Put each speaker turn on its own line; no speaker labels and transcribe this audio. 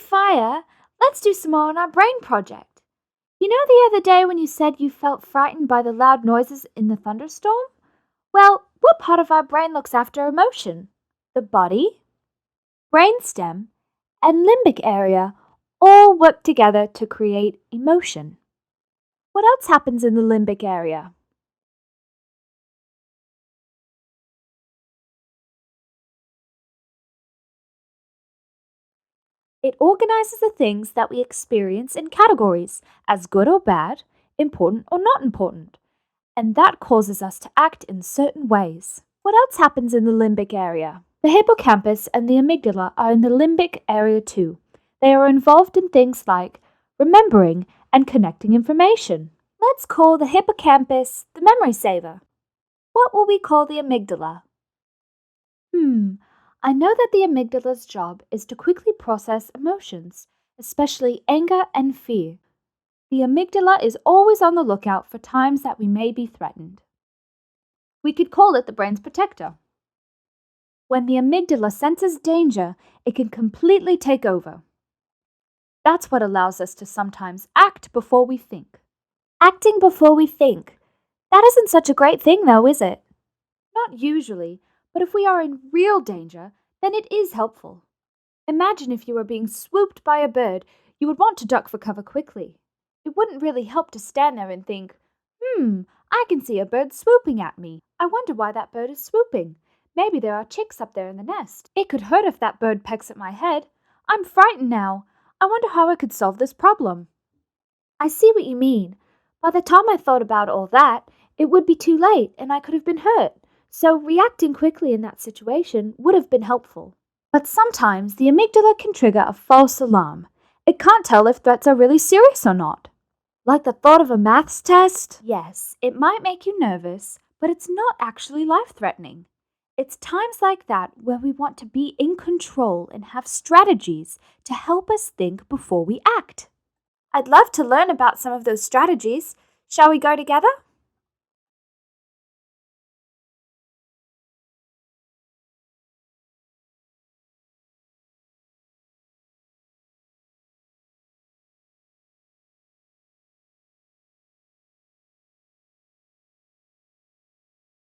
Fire, let's do some more on our brain project. You know the other day when you said you felt frightened by the loud noises in the thunderstorm? Well, what part of our brain looks after emotion? The body, brainstem, and limbic area all work together to create emotion. What else happens in the limbic area? It organizes the things that we experience in categories as good or bad, important or not important, and that causes us to act in certain ways. What else happens in the limbic area? The hippocampus and the amygdala are in the limbic area too. They are involved in things like remembering and connecting information. Let's call the hippocampus the memory saver. What will we call the amygdala? I know that the amygdala's job is to quickly process emotions, especially anger and fear. The amygdala is always on the lookout for times that we may be threatened. We could call it the brain's protector. When the amygdala senses danger, it can completely take over. That's what allows us to sometimes act before we think. Acting before we think. That isn't such a great thing though, is it? Not usually, but if we are in real danger, then it is helpful. Imagine if you were being swooped by a bird, you would want to duck for cover quickly. It wouldn't really help to stand there and think, I can see a bird swooping at me. I wonder why that bird is swooping. Maybe there are chicks up there in the nest. It could hurt if that bird pecks at my head. I'm frightened now. I wonder how I could solve this problem. I see what you mean. By the time I thought about all that, it would be too late and I could have been hurt. So reacting quickly in that situation would have been helpful. But sometimes the amygdala can trigger a false alarm. It can't tell if threats are really serious or not. Like the thought of a maths test? Yes, it might make you nervous, but it's not actually life-threatening. It's times like that where we want to be in control and have strategies to help us think before we act. I'd love to learn about some of those strategies. Shall we go together?